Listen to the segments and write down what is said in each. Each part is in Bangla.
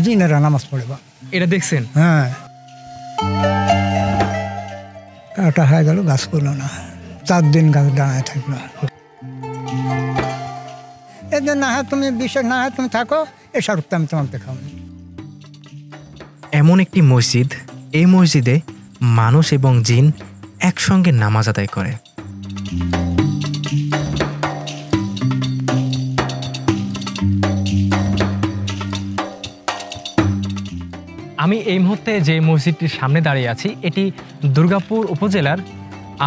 জিনেরা নামাজ পড়ে বা এটা দেখছেন? হ্যাঁ, কাটা হয়ে গেল, গাছ পড়লো না, 4 দিন গাছ দাঁড়ায় থাকলো। এদের না হয় তুমি বিশ্বাস না হয় তুমি থাকো, এ শর্তে আমি তোমাকে দেখাবো। এমন একটি মসজিদ, এই মসজিদে মানুষ এবং জিন একসঙ্গে নামাজ আদায় করে। আমি এই মুহূর্তে যে মসজিদটির সামনে দাঁড়িয়ে আছি, এটি দুর্গাপুর উপজেলার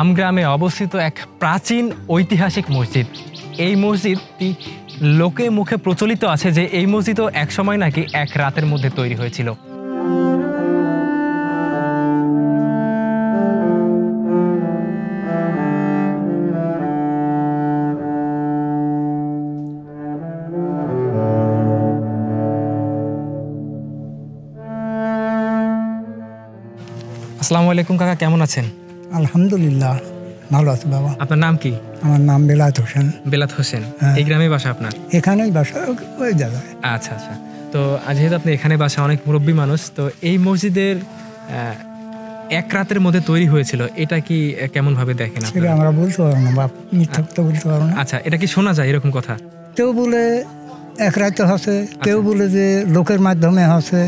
আমগ্রামে অবস্থিত এক প্রাচীন ঐতিহাসিক মসজিদ। এই মসজিদটি লোকে মুখে প্রচলিত আছে যে এই মসজিদও একসময় নাকি এক রাতের মধ্যে তৈরি হয়েছিল। আসসালামু আলাইকুম কাকা, কেমন আছেন? আলহামদুলিল্লাহ, ভালো আছে বাবা। আপনার নাম কি? আমার নাম বেলায়েত হোসেন। বেলায়েত হোসেন। এই গ্রামে বাসা আপনার? এখানেই বাসা, ওই জায়গায়। আচ্ছা আচ্ছা। তো যেহেতু আপনি এখানে বাসা, অনেক মুরব্বী মানুষ, তো এই মসজিদের এক রাতের মধ্যে তৈরি হয়েছিল, এটা কি কেমন ভাবে দেখেন? সেটা আমরা বলতে পারবো না বাপ, মিথ্যা তো বলতে পারবো না। আচ্ছা, এটা কি শোনা যায় এরকম কথা? কেউ বলে এক রাতে হসে, কেউ বলে যে লোকের মাধ্যমে হসে।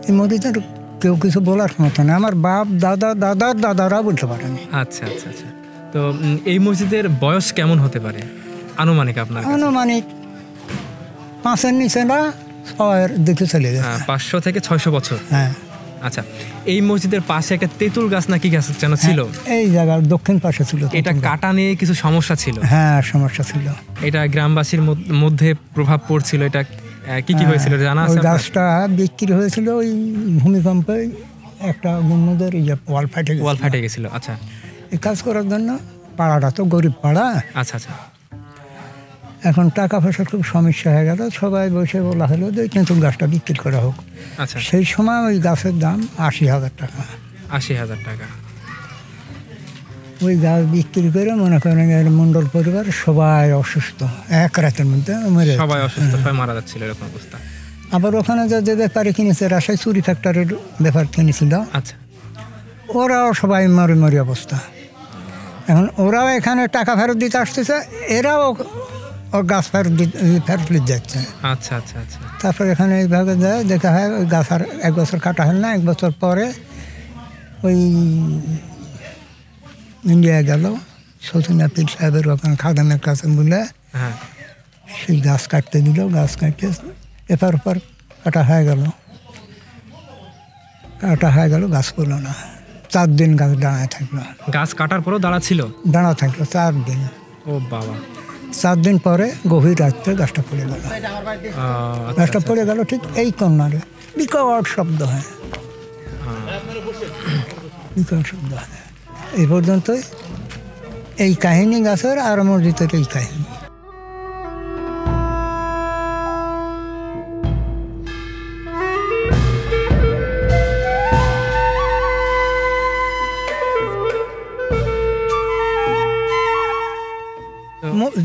এই মসজিদের কেউ কিছু বলার মতো না। আমার বাপ দাদা দাদার দাদারা বলতে পারেনি। আচ্ছা আচ্ছা আচ্ছা। তো এই মসজিদের বয়স কেমন হতে পারে আনুমানিক আপনার? আনুমানিক 5-এর নিচে না, 6-এর দিকে চলে যায়। 500 থেকে 600 বছর। হ্যাঁ। আচ্ছা, এই মসজিদের পাশে একটা তেঁতুল গাছ নাকি গাছ যেন ছিল? এই জায়গার দক্ষিণ পাশে ছিল। এটা কাটা নিয়ে কিছু সমস্যা ছিল? হ্যাঁ, সমস্যা ছিল। এটা গ্রামবাসীর মধ্যে প্রভাব পড়ছিল, এটা কি কি হয়েছিল জানা আছে? গাছটা বিক্রি হয়েছিল ওই ভূমিকম্পে, একটা গুম্মদের ওয়াল ফাটে গেছিল। আচ্ছা, এই কাজ করার জন্য পাড়াটা তো গরিব পাড়া। আচ্ছা আচ্ছা। এখন টাকা পয়সার খুব সমস্যা হয়ে গেল, সবাই বসে বলা হলো যে কিন্তু গাছটা বিক্রি করা হোক। আচ্ছা, সেই সময় ওই গাছের দাম 80,000 টাকা। 80,000 টাকা। ওই গাছ বিক্রি করে মনে করেন মন্ডল পরিবার সবাই অসুস্থ, এক রাতের মধ্যে সবাই অসুস্থ হয়ে মারা যাচ্ছিল, এরকম অবস্থা। আবার ওখানে যে ব্যাপারে কিনেছে, রাজশাহী চুরি ফ্যাক্টরির ব্যাপার কিনেছিল। আচ্ছা, ওরাও সবাই মরি অবস্থা। এখন ওরাও এখানে টাকা ফেরত দিতে আসতেছে, এরাও ও গাছ ফেরত দিতে যাচ্ছে। আচ্ছা আচ্ছা আচ্ছা। তারপর এখানে এইভাবে যায়, দেখা হয় ওই গাছ আর 1 বছর কাটা হয় না, 1 বছর পরে ওই ইন্ডিয়া গেল সচিন পীর সাহেবের ওখানে খাদানের কাছে বলে সেই গাছ কাটতে দিল। গাছ কাটতে এপার ওপার কাটা হয়ে গেল, গাছ পড়লো না, 4 দিন গাছ দাঁড়ায় থাকলো। গাছ কাটার পরও দাঁড়া থাকলো 4 দিন। ও বাবা। 4 দিন পরে গভীর রাত্রে গাছটা পড়ে গেল। গাছটা পড়ে গেল ঠিক এই কর্নারে, বিকট শব্দ হয়, বিকট শব্দ হয়। এই পর্যন্তই এই কাহিনী গাছের আর মসজিদের এই কাহিনী।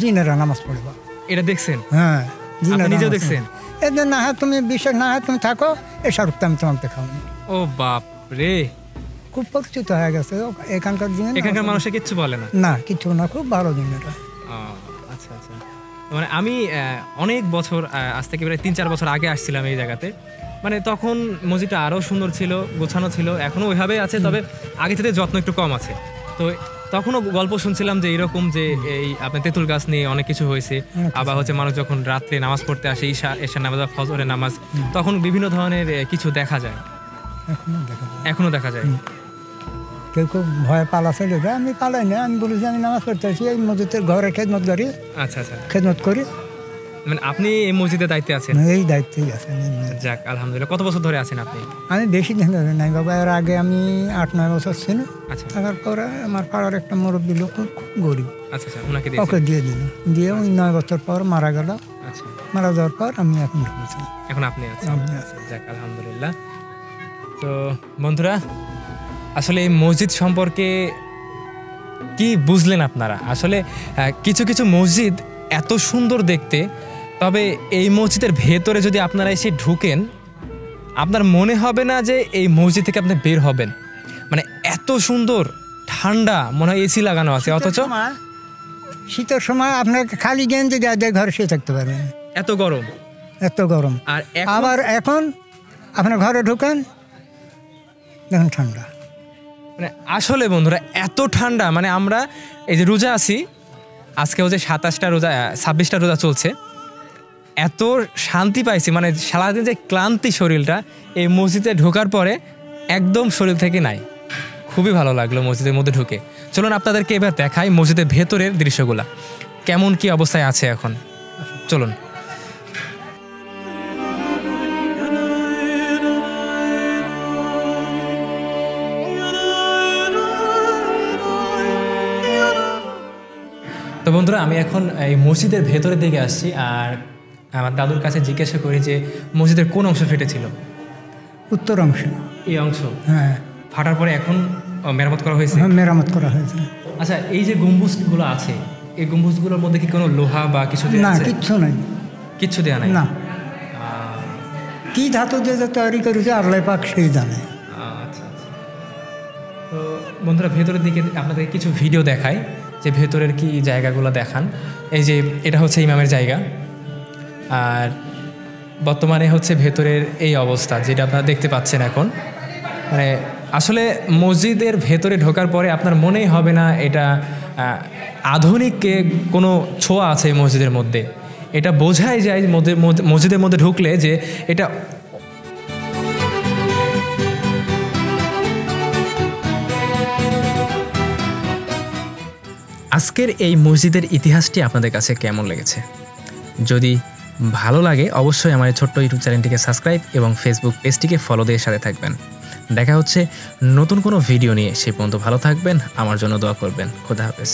জিনেরা নামাজ পড়বা, এটা দেখছেন? হ্যাঁ, নিজেও দেখছেন? এদের না হয় তুমি বিশ্বাস না হয় তুমি থাকো, এ শর্তে আমি তোমাকে দেখাবো। ও বাপ রে, খুব পরিচিত হয়ে গেছে এখানকার জিন। এখানকার মানুষে কিচ্ছু বলে না? না, কিছু না, খুব ভালো জিনেরা। আচ্ছা আচ্ছা। মানে আমি অনেক বছর, আজ থেকে প্রায় 3-4 বছর আগে আসছিলাম এই জায়গাতে। মানে তখন মসজিদটা আরও সুন্দর ছিল, গোছানো ছিল, এখনও ওইভাবেই আছে, তবে আগে থেকে যত্ন একটু কম আছে। তো তখনও গল্প শুনছিলাম যে এরকম যে এই আপনার তেঁতুল গাছ নিয়ে অনেক কিছু হয়েছে। আবার হচ্ছে মানুষ যখন রাত্রে নামাজ পড়তে আসে, এশার নামাজ, ফজরের নামাজ, তখন বিভিন্ন ধরনের কিছু দেখা যায়, এখনো দেখা যায়। কেউ কেউ ভয় পালা চলে যায়, আমি পালাই না, আমি বলি যে আমি নামাজ পড়তে আসি, এই মসজিদের ঘরে খেদমত করি। আচ্ছা আচ্ছা, খেদমত করি। মানে আপনি এই মসজিদের দায়িত্বে আছেন? এই দায়িত্বেই আছেন। যাক, আলহামদুলিল্লাহ। কত বছর ধরে আছেন আপনি? আমি বেশি দিন ধরে নাই বাবা, এর আগে আমি 8-9 বছর ছিল। আচ্ছা। থাকার পরে আমার পাড়ার একটা মুরব্বী লোক, খুব গরিব, আচ্ছা আচ্ছা, ওনাকে দিয়ে দিল, দিয়ে ওই 9 বছর পর মারা গেল। আচ্ছা, মারা যাওয়ার পর আমি এখন ঢুকেছি। এখন আপনি আছেন? যাক, আলহামদুলিল্লাহ। তো বন্ধুরা, আসলে এই মসজিদ সম্পর্কে কি বুঝলেন আপনারা? আসলে কিছু কিছু মসজিদ এত সুন্দর দেখতে, তবে এই মসজিদের ভেতরে যদি আপনারা এসে ঢুকেন, আপনার মনে হবে না যে এই মসজিদ থেকে আপনি বের হবেন, মানে এত সুন্দর ঠান্ডা, মনে হয় এসি লাগানো আছে, অথচ শীতের সময় আপনাকে খালি গেঞ্জি গায়ে দিয়ে ঘরে শুয়ে থাকতে পারবেন, এত গরম। এত গরম। আর আবার এখন আপনার ঘরে ঢুকেন দেখুন ঠান্ডা। মানে আসলে বন্ধুরা এত ঠান্ডা, মানে আমরা এই যে রোজা আছি, আজকে হচ্ছে 27টা রোজা, 26টা রোজা চলছে, এত শান্তি পাইছি, মানে সারাদিন যে ক্লান্তি শরীরটা এই মসজিদে ঢোকার পরে একদম শরীর থেকে নাই। খুবই ভালো লাগলো মসজিদের মধ্যে ঢুকে। চলুন আপনাদেরকে এবার দেখাই মসজিদের ভেতরের দৃশ্যগুলা কেমন কি অবস্থায় আছে এখন, চলুন। তো বন্ধুরা আমি এখন এই মসজিদের ভেতরের দিকে আসছি, আর আমার দাদুর কাছে জিজ্ঞাসা করি যে মসজিদের কোন অংশ ফেটেছিল। উত্তর অংশ, এই অংশ। হ্যাঁ, ফাটার পরে এখন মেরামত করা হয়েছে। মেরামত করা হয়েছে। আচ্ছা, এই যে গম্বুজগুলো আছে, এই গম্বুজগুলোর মধ্যে কি কোনো লোহা বা কিছু দেওয়া আছে? না, কিচ্ছু নাই, কিচ্ছু দেওয়া নাই। না, কি ধাতু দিয়ে তৈরি করেছে আল্লাহ পাক সেই জানে। আচ্ছা আচ্ছা। তো বন্ধুরা ভেতরের দিকে আপনাদের কিছু ভিডিও দেখাই, যে ভেতরের কি জায়গাগুলো দেখান। এই যে এটা হচ্ছে ইমামের জায়গা, আর বর্তমানে হচ্ছে ভেতরের এই অবস্থা যেটা আপনারা দেখতে পাচ্ছেন এখন। মানে আসলে মসজিদের ভেতরে ঢোকার পরে আপনার মনেই হবে না এটা আধুনিক কোনো ছোঁয়া আছে মসজিদের মধ্যে। এটা বোঝাই যায় মসজিদের মধ্যে ঢুকলে যে এটা আজকের এই মসজিদের ইতিহাসটি আপনাদের কাছে কেমন লেগেছে? যদি ভালো লাগে অবশ্যই আমার এই ছোট্ট ইউটিউব চ্যানেলটিকে সাবস্ক্রাইব এবং ফেসবুক পেজটিকে ফলো দিয়ে সাথে থাকবেন। দেখা হচ্ছে নতুন কোনো ভিডিও নিয়ে। সেই পর্যন্ত ভালো থাকবেন, আমার জন্য দোয়া করবেন। খোদা হাফেজ।